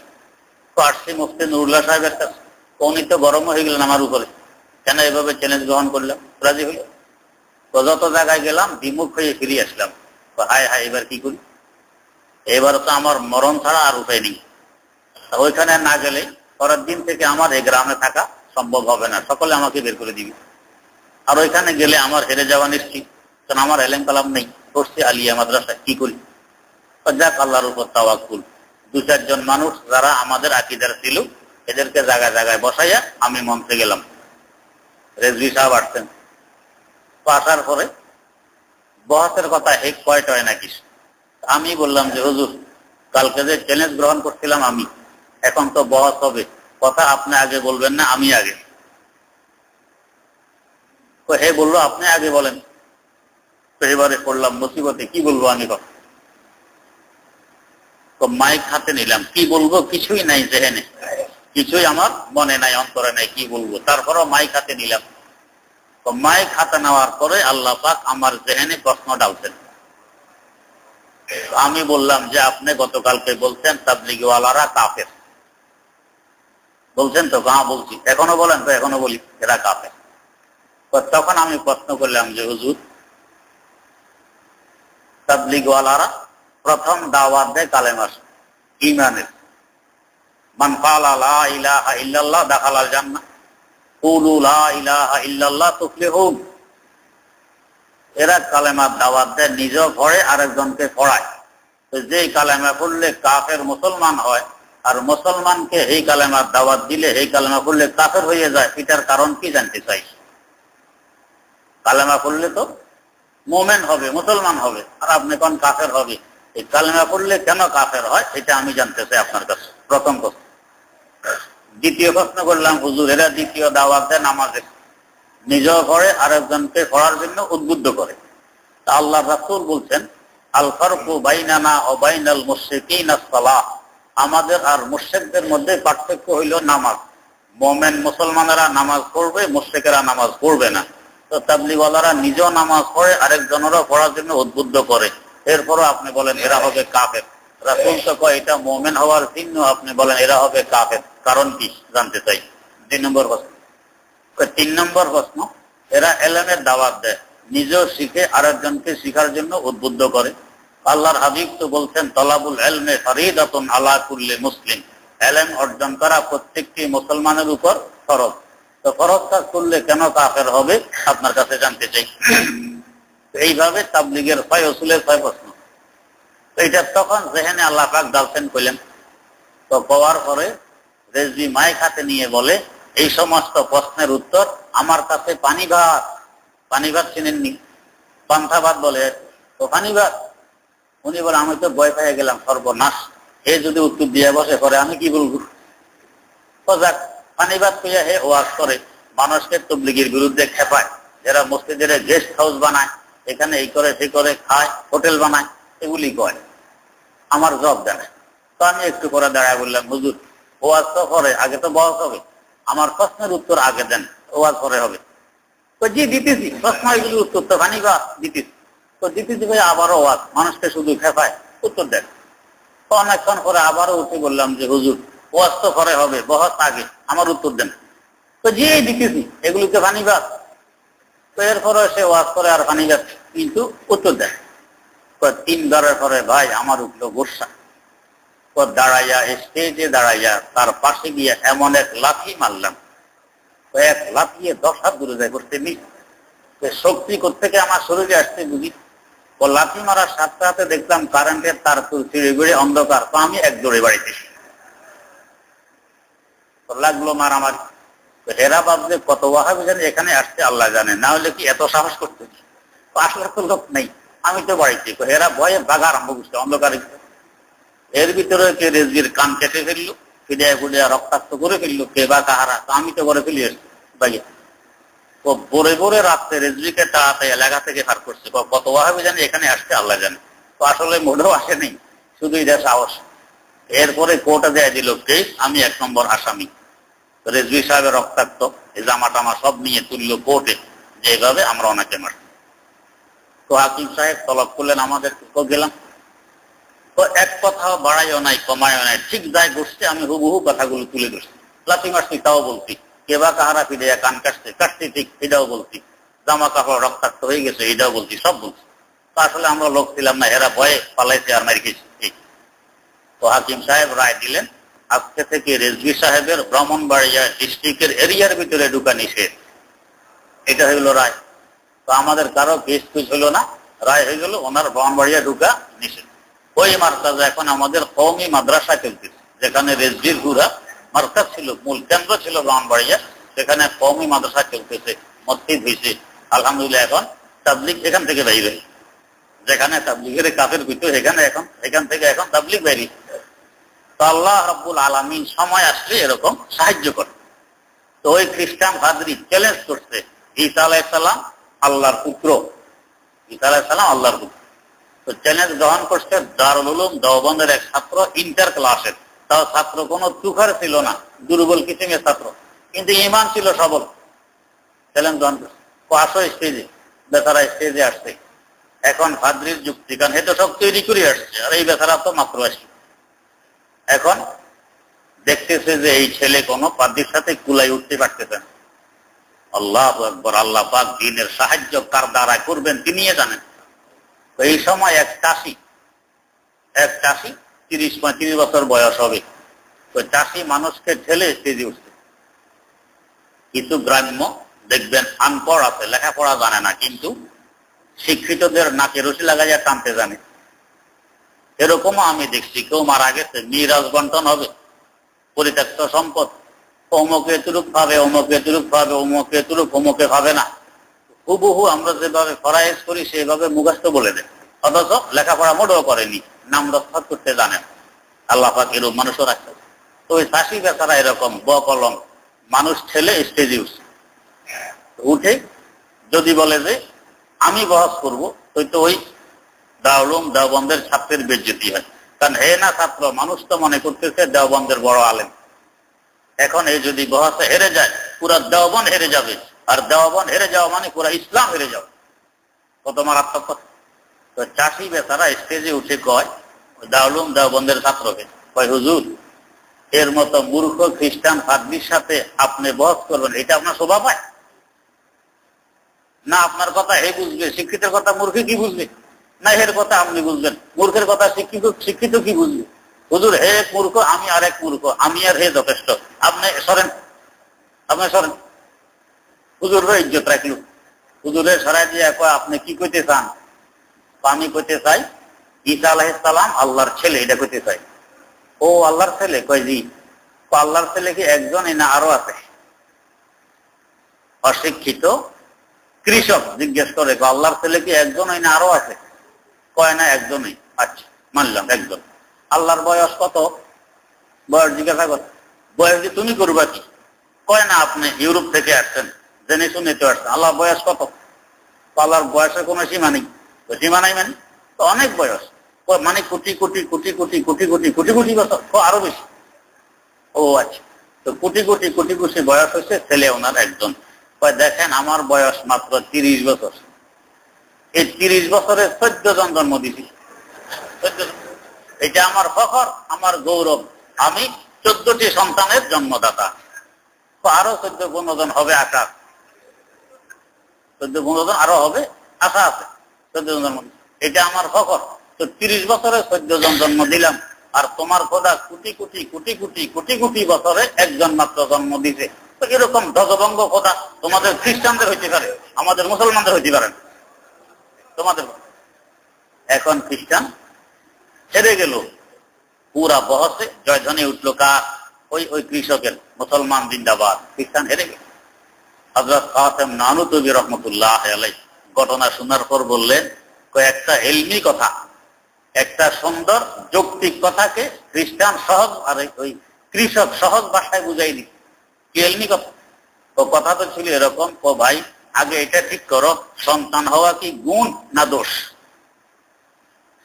তো আসছি মুফতি নুরুল্লাহ সাহেবের কাছে, উনি তো গরম হয়ে গেলেন আমার উপরে, কেন এভাবে চ্যালেঞ্জ গ্রহণ করলাম, রাজি হইল। তো যত জায়গায় গেলাম বিমুখ হয়ে ফিরে আসলাম। হায় হায়, এবার কি করি? এবার তো আমার মরণ ছাড়া আর উপায় নেই। ওইখানে না গেলে পরের দিন থেকে আমার এই গ্রামে থাকা সম্ভব হবে না, সকলে আমাকে বের করে দিবে। আর ওইখানে গেলে আমার হেরে যাওয়া নিশ্চিত, কারণ আমার এলেম কালাম নেই, পড়ছি আলিয়া মাদ্রাসায়, কি করি? যাক, আল্লাহর উপর তাওয়াক্কুল। দু চারজন মানুষ যারা আমাদের আকীদার ছিল, এদেরকে জায়গায় জায়গায় বসাইয়া আমি মঞ্চে গেলাম। রেজভী সাহেব আসছেন। তো আসার পরে বহসের কথা হেক কয়টা হয় নাকি, আমি বললাম যে হুজুর কালকে যে চ্যালেঞ্জ গ্রহণ করছিলাম আমি, এখন তো বহস হবে, কথা আপনি আগে বলবেন না আমি আগে? তো হে বললো আপনি আগে বলেন। তো এবারে পড়লাম মুসিবতে, কি বলবো আমি কথা। তো মাইক হাতে নিলাম, কি বলবো কিছুই নাই জেহেনে, কিছুই আমার মনে নাই, অন্তরে নাই, কি বলবো। তারপরও মাইক হাতে নিলাম। তো মাইক হাতে নেওয়ার পরে আল্লাহ পাক আমার জেহেনে প্রশ্ন ডালছেন। আমি বললাম যে আপনি গতকালকে বলছেন তাবলীগওয়ালারা কাফের, বলছেন তো? হ্যাঁ বলছি। এখনো বলেন? তো এখনো বলি এরা কাফের। তখন আমি প্রশ্ন করলাম যে হুজুর তাবলীগওয়ালারা প্রথম দাওয়াত দেয় কালেমার, ঈমানের। মান ক্বালা লা ইলাহা ইল্লাল্লাহ দাখালাল জান্নাহ, কুলু লা ইলাহা ইল্লাল্লাহ তুফলিহুন। এরা কালেমার দাওয়াত দেয়, নিজেও পড়ে, আরেকজনকে পড়ায়। তো যেই কালেমা পড়লে কাফের মুসলমান হয়, আর মুসলমানকে এই কালেমার দাওয়াত দিলে এই কালেমা পড়লে কাফের হয়ে যায়, এটার কারণ কি জানতে চাই। কালেমা পড়লে তো মোমেন হবে, মুসলমান হবে, আর আপনি কোন কাফের হবে। এই কালেমা পড়লে কেন কাফের হয় এটা আমি জানতে চাই আপনার কাছে, প্রথম প্রশ্ন। দ্বিতীয় প্রশ্ন করলাম, হুজুর এরা দ্বিতীয় দাওয়াত দেয় নামাজে, নিজেও পড়ে আরেকজনকে পড়ার জন্য উদ্বুদ্ধ করে। তা আল্লাহ রাসূল বলছেন, আল ফারকু বাইনানা ওয়া বাইনাল মুশরিকিনা আস-সালাহ, আমাদের আর মুশরিকদের মধ্যে পার্থক্য হইল নামাজ। মুমিন মুসলমানেরা নামাজ পড়বে, মুশরিকেরা নামাজ পড়বে না। তো তাবলীগওয়ালারা নিজেও নামাজ পড়ে, আরেকজনেরও পড়ার জন্য উদ্বুদ্ধ করে। এরপরও আপনি বলেন এরা হবে কাফের। রাসূল তো কয় এটা মুমিন হওয়ার চিহ্ন, আপনি বলেন এরা হবে কাফের, কারণ কি জানতে চাই। 2 নম্বর প্রশ্ন। 3 নম্বর প্রশ্ন, এরা ইলমের দাওয়াত দেয়, নিজেও শিখে আরেকজনকে শিখার জন্য উদ্বুদ্ধ করে। আল্লাহর হাবিব তো বলছেন, তলাবুল ইলমি ফরিদাতুন আলা কুল্লি মুসলিম, ইলম অর্জন করা প্রত্যেকটি মুসলমানের উপর ফরজ। তো ফরজ কাজ করলে কেন কাফের হবে আপনার কাছে জানতে চাই। এইভাবে তাবলীগের 6 উসুলের 6 প্রশ্ন। তো এটা তখন যেখানে আল্লাহ পাক ডালছেন কইলেন। তো পাওয়ার পরে রেজভি মাইক হাতে নিয়ে বলে, এই সমস্ত প্রশ্নের উত্তর আমার কাছে পানি ভাত। পানি ভাত চিনেননি? পান্থা ভাত বলে, তো পানি ভাত। উনি বলে, আমি তো ভয় পেয়ে গেলাম, সর্বনাশ, এ যদি উত্তর দিয়ে বসে পরে আমি কি বলবো। তো যাক, পানি ভাত পেয়ে হে ওয়াজ করে, মানুষকে তাবলীগের বিরুদ্ধে খেপায়, যারা মসজিদের গেস্ট হাউস বানায়, এখানে এই করে সেই করে খায়, হোটেল বানায়, এগুলি করে। আমার জব দেয়। তো আমি একটু করে দাঁড়ায় বললাম, হুজুর ওয়াজ তো করে, আগে তো বয়স হবে, আমার প্রশ্নের উত্তর আগে দেন, ওয়াজ করে হবে। তো জি দিতেছি, প্রশ্ন এগুলির উত্তর তো পানি ভাত দিতেছি। তো দিতেছি ভাই, আবারও ওয়াজ, মানুষকে শুধু খেপায়, উত্তর দেন। তো অনেকক্ষণ পরে আবারও উঠে বললাম যে হুজুর ওয়াজ তো করে হবে, বহুত আগে, আমার উত্তর দেন। তো জি দিতেছি, এগুলিতে পানি ভাত। তো এরপরে সে ওয়াজ করে আর পানি ভাত, কিন্তু উত্তর দেয়। 3 বারের পরে ভাই আমার উঠলো গোসা। তো দাঁড়াইয়া, স্টেজে দাঁড়াইয়া তার পাশে গিয়ে এমন এক লাথি মারলাম, তো এক লাফিয়ে 10 হাত দূরে যায় করতে নি। শক্তি কোত্থেকে আমার শরীরে আসতে বুঝি। ও লাথি মারার সাথে সাথে দেখলাম কারেন্টের তার ছিঁড়ে বেড়ে অন্ধকার। তো আমি এক দৌড়ে বাড়িতে লাগলো মারামারি। হেরা ভাবছে কত ওয়াহাবি জানে এখানে আসছে আল্লাহ জানে, না হলে কি এত সাহস করতে। আসলে তো লোক নেই, আমি তো বাড়িতে। হেরা ভয়ে বাঘা আরম্ভ করছে অন্ধকারে। এর ভিতরে কে রেজগির কান কেটে ফেললো, ফিডিয়া ফুডিয়া রক্তাক্ত করে ফেললো, কে বা কাহারা। তো আমি তো করে ফেলি এসছি বাইরে। তো ভোরে ভোরে রাত্রে রেজবিকে তাড়াতাড়ি এলাকা থেকে ফার করছে, কত ওয়াহাবি জানে এখানে আসছে আল্লাহ জানে। তো আসলে মোটেও আসেনি, শুধু এটা সাহস। এরপরে কোর্টে দেয়া দিল কেস, আমি 1 নম্বর আসামি। রেজভি সাহেবের রক্তাক্ত এই জামা টামা সব নিয়ে তুললো কোর্টে, যে এইভাবে আমরা ওনাকে মারছি। তো হাকিম সাহেব তলব করলেন আমাদের, তো গেলাম। তো এক কথাও বাড়াইও নাই কমাইও নাই, ঠিক যাই বসছে আমি হুবহু কথাগুলো তুলে ধরছি। লাথি মারছি তাও বলছি, কেবা কাহারা ফিরে কান কাটছে কাটছি ঠিক এটাও বলছি, জামা কাপড় রক্তাক্ত হয়ে গেছে এটাও বলছি, সব বলছি। তো আসলে আমরা লোক ছিলাম না, এরা ভয়ে পালাইছে আর মারি খেয়েছি। তো হাকিম সাহেব রায় দিলেন, আজকে থেকে রেজভি সাহেবের ব্রাহ্মণবাড়িয়া ডিস্ট্রিক্টের এরিয়ার ভিতরে ঢুকা নিষেধ। এটা হইল রায়। তো আমাদের কারো কেস কুচ হইল না, রায় হয়ে গেল ওনার ব্রাহ্মণবাড়িয়া ঢুকা নিষেধ। ওই মার্কাজে এখন আমাদের কওমি মাদ্রাসা চলতেছে, যেখানে রেজভির গুড়া মার্কাজ ছিল, মূল কেন্দ্র ছিল ব্রাহ্মণবাড়িয়া, সেখানে কওমি মাদ্রাসা চলতেছে, মসজিদ হয়েছে আলহামদুলিল্লাহ। এখন তাবলিগ এখান থেকে বাইরে, যেখানে তাবলিগের কাফের ভিতর এখান থেকে এখন তাবলিগ বাইরে। তো আল্লাহ রাব্বুল আলামিন সময় আসলে এরকম সাহায্য করে। তো ওই খ্রিস্টান পাদ্রী চ্যালেঞ্জ করছে, ঈসা আলাইহিস সালাম আল্লাহর পুত্র, ঈসা আলাইহিস সালাম আল্লাহর পুত্র। তো চ্যালেঞ্জ গ্রহণ করছে দারুল উলুম দেওবন্দের এক ছাত্র, ইন্টার ক্লাসের। তাও ছাত্র কোনো তুখার ছিল না, দুর্বল কিসিমের ছাত্র, কিন্তু ঈমান ছিল সবল। চ্যালেঞ্জ গ্রহণ করছে, আসো স্টেজে। বেচারা স্টেজে আসছে। এখন পাদ্রীর যুক্তি, কারণ এ তো সব তৈরি করে আসছে, আর এই বেচারা তো মাত্র আসছে। এখন দেখতেছে যে এই ছেলে কোনো পাদ্রীর সাথে কুলাই উঠতে পারতেছে না। আল্লাহু আকবার, আল্লাহ পাক দ্বীনের সাহায্য কার দ্বারা করবেন তিনিই জানেন। এই সময় এক চাষি 30-35 বছর বয়স হবে, তো চাষি মানুষকে ঠেলে স্টেজে উঠছে। কিছু গ্রাম্য দেখবেন আনপড় আছে, লেখাপড়া জানে না, কিন্তু শিক্ষিতদের নাকে রশি লাগাইয়া টানতে জানে। এরকমও আমি দেখছি, কেউ মারা গেছে, মিরাজ বন্টন হবে, পরিত্যক্ত সম্পদ, অমুকে এতরূপ ভাবে, অমুকে এতরূপ ভাবে, অমুকে এতরূপ, অমুকে ভাবে না। হুবহু আমরা যেভাবে ফরায়েজ করি সেভাবে মুখস্থ বলে দেয়, অথচ লেখাপড়া মোটেও করেনি, নাম রক্ষা করতে জানেন। আল্লাহ পাক এরূপ মানুষও রাখছে। তো ওই চাষি বেচারা এরকম বকলম মানুষ ঠেলে স্টেজে উঠে যদি বলে যে আমি বহস করবো, তো ওই দারুল দেওবন্দের ছাত্রের বেজ্জতি হয়। কারণ হে না ছাত্র, মানুষ তো মনে করতেছে দেওবন্দের বড় আলেম। এখন এই যদি বহসে হেরে যায়, পুরা দেওবন হেরে যাবে, আর দেওবন হেরে যাওয়া মানে পুরা ইসলাম হেরে যাবে। কত মারাত্মক কথা। তো চাষি বেচারা স্টেজে উঠে কয় দারুল দেওবন্দের ছাত্রকে, কয় হুজুর, এর মতো মূর্খ খ্রিস্টান ফাদলির সাথে আপনি বহস করবেন, এটা আপনার শোভা পায় না? আপনার কথা হে বুঝবে, শিক্ষিতের কথা মূর্খে কি বুঝবে? না এর কথা আপনি বুঝবেন, মূর্খের কথা শিক্ষিত কি বুঝবে? হুজুর হে এক মূর্খ, আমি আর এক মূর্খ, আমি আর হে যথেষ্ট, আপনি সরেন, হুজুরের ইজ্জত রাখল। হুজুরের সরাই দিয়ে কয় আপনি কি কইতে চান? আমি কইতে চাই ঈসা আলাইহিস সালাম আল্লাহর ছেলে, এটা কইতে চাই। ও আল্লাহর ছেলে? কয় জি। আল্লাহর ছেলে কি একজনই না আরো আছে? অশিক্ষিত কৃষক জিজ্ঞেস করে আল্লাহর ছেলে কি একজনই না আরো আছে? কয় না একজনই। আচ্ছা মানলাম একজন। আল্লাহর বয়স কত? বয়স জিজ্ঞাসা কর, বয়স দিয়ে তুমি করবা কি? কয় না আপনি ইউরোপ থেকে আসছেন, জেনে শুনে তো আসছেন, আল্লাহর বয়স কত? আল্লাহর বয়সের কোনো সীমা নেই। সীমা নাই মানে তো অনেক বয়স, মানে কোটি কোটি কোটি কোটি কোটি কোটি কোটি কোটি বছর, আরো বেশি। ও আচ্ছা, তো কোটি কোটি কোটি কোটি বয়স হচ্ছে, ছেলে ওনার একজন। দেখেন আমার বয়স মাত্র 30 বছর, এই 30 বছরে 14 জন জন্ম দিছি। এটা আমার ফখর, আমার গৌরব, আমি 14টি সন্তানের জন্মদাতা। আরো 14-15 জন হবে আশা, 14-15 জন আরো হবে আশা আছে, 14 জন জন্ম। এটা আমার ফখর। তো 30 বছরে 14 জন জন্ম দিলাম, আর তোমার খোদা কোটি কোটি কোটি কোটি কোটি কোটি বছরে একজন মাত্র জন্ম দিছে। তো এরকম ধ্বজভঙ্গ খোদা তোমাদের খ্রিস্টানদের হইতে পারে, আমাদের মুসলমানদের হইতে পারেন তোমাদের। এখন খ্রিস্টান হেরে গেল, পুরা বহসে জয়ধ্বনি উঠলো কার? ওই কৃষকের। মুসলমান জিন্দাবাদ, খ্রিস্টান হেরে গেল। হযরত কাসেম নানুতুবি রহমতুল্লাহ আলাইহি ঘটনা শোনার পর বললেন, কয়েকটা ইলমি কথা, একটা সুন্দর যৌক্তিক কথাকে খ্রিস্টান সহজ আর ওই কৃষক সহজ ভাষায় বুঝাই দিচ্ছে। কি ইলমি কথা? তো কথা তো ছিল এরকম, ভাই আগে এটা ঠিক করো, সন্তান হওয়া কি গুণ না দোষ?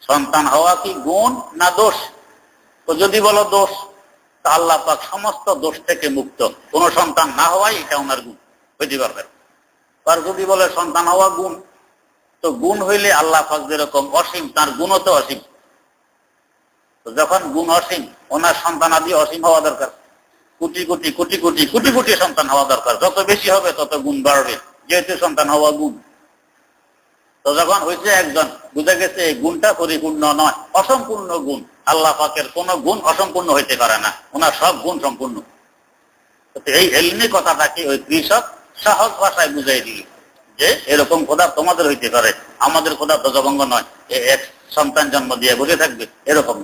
সন্তান হওয়া কি গুণ না দোষ? তো যদি বলো দোষ, তা আল্লাহ পাক সমস্ত দোষ থেকে মুক্ত, কোন সন্তান না হওয়াই এটা ওনার গুণ হইতে পারবে। আর যদি বলে সন্তান হওয়া গুণ, তো গুণ হইলে আল্লাহ পাক যেরকম অসীম, তার গুণও তো অসীম। তো যখন গুণ অসীম, ওনার সন্তান আদি অসীম হওয়া দরকার, কোটি কোটি কোটি কোটি কোটি কোটি সন্তান হওয়া দরকার। যত বেশি হবে তত গুণ বাড়বে, যেহেতু সন্তান হওয়া গুণ। তো যখন হয়েছে একজন, বুঝা গেছে এই গুণটা পরিপূর্ণ নয়, অসম্পূর্ণ গুণ। আল্লাহ পাকের কোন গুণ অসম্পূর্ণ হইতে পারে না, ওনার সব গুণ সম্পূর্ণ। এই এলমি কথাটাকে ওই কৃষক সহজ ভাষায় বুঝাই দিল যে এরকম খোদা তোমাদের হইতে পারে, আমাদের খোদা ধ্বজভঙ্গ নয়, এক সন্তান জন্ম দিয়ে বসে থাকবে এরকম।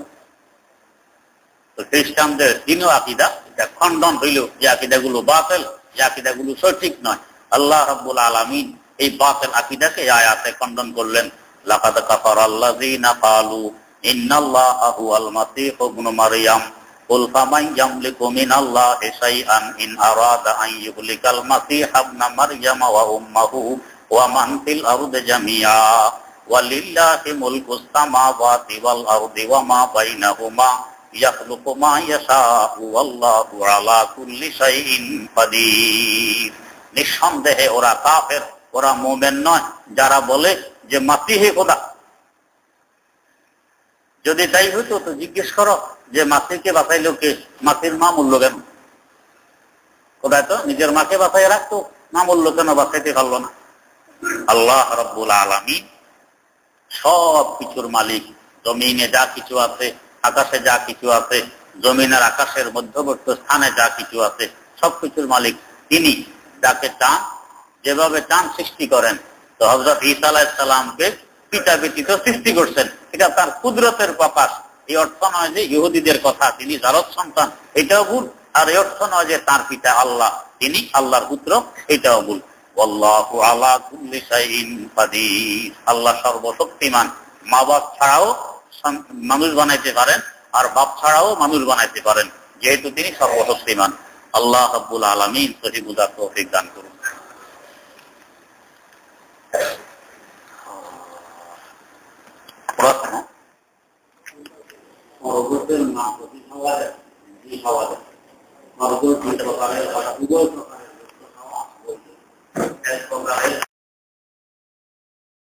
তো খ্রিস্টানদের দিন আকিদা এটা খণ্ডন হইল, যে আকিদাগুলো বাতিল, যে আকিদাগুলো সঠিক নয়। আল্লাহ রাব্বুল আলামিন এই বাতিল আকিদাকে আয়াতে খণ্ডন করলেন, লাকাদ কাফারাল্লাযীনা ক্বালু ইন্নাল্লাহা হুয়াল মাসীহু ইবনু মারইয়াম কুল ফামান ইয়ামলিকু মিনাল্লাহি শাইআন ইন আরাদা আন ইহলিকাল মাসীহা ইবনা মারইয়াম ওয়া উম্মাহু ওয়া মান ফিল আরদি জামিআ ওয়ালিল্লাহি মুলকুস সামাওয়াতি ওয়াল আরদি ওয়া মা বাইনাহুমা ইয়াখলুকু মা ইয়াশাউ ওয়াল্লাহু আলা কুল্লি শাইইন কাদির। নিঃসন্দেহে ওরা কাফের, ওরা মুমিন নয় যারা বলে যে মাসিহে খোদা। যদি তাই হইতো তো জিজ্ঞেস করো যে মাসিকে বাঁচাইলো কে? মাসির মা মূল্য কেন? খোদা তো নিজের মাকে বাঁচাই রাখতো, মা মূল্য কেন বাঁচাইতে পারলো না? আল্লাহ রাব্বুল আলামিন সব কিছুর মালিক। জমিনে যা কিছু আছে, আকাশে যা কিছু আছে, জমিন আর আকাশের মধ্যবর্তী স্থানে যা কিছু আছে, সবকিছুর মালিক তিনি। যাকে চান যেভাবে চান সৃষ্টি করেন। তো হযরত ঈসা আলাইহিস সালামকে পিতা ব্যতীত সৃষ্টি করছেন, এটা তার কুদরতের প্রকাশ। এই অর্থ নয় যে ইহুদিদের কথা তিনি জারদ সন্তান, এটাও ভুল। আর এই অর্থ নয় যে তার পিতা আল্লাহ, তিনি আল্লাহর পুত্র, এটাও ভুল। আল্লাহু আলা কুল্লি শাইইন কাদির, আল্লাহ সর্বশক্তিমান। মা বাপ ছাড়াও মানুষ বানাইতে পারেন, আর বাপ ছাড়াও মানুষ বানাইতে পারেন, যেহেতু তিনি সর্বশক্তিমান। আল্লাহ রাব্বুল আলামিন সহি বুঝার তৌফিক দান করুন। প্রশ্ন, স্বর্গের নাম প্রতি হাওয়া দেয়, জি হাওয়া দেয়। স্বর্গ দুই প্রকারের, উভয় প্রকার।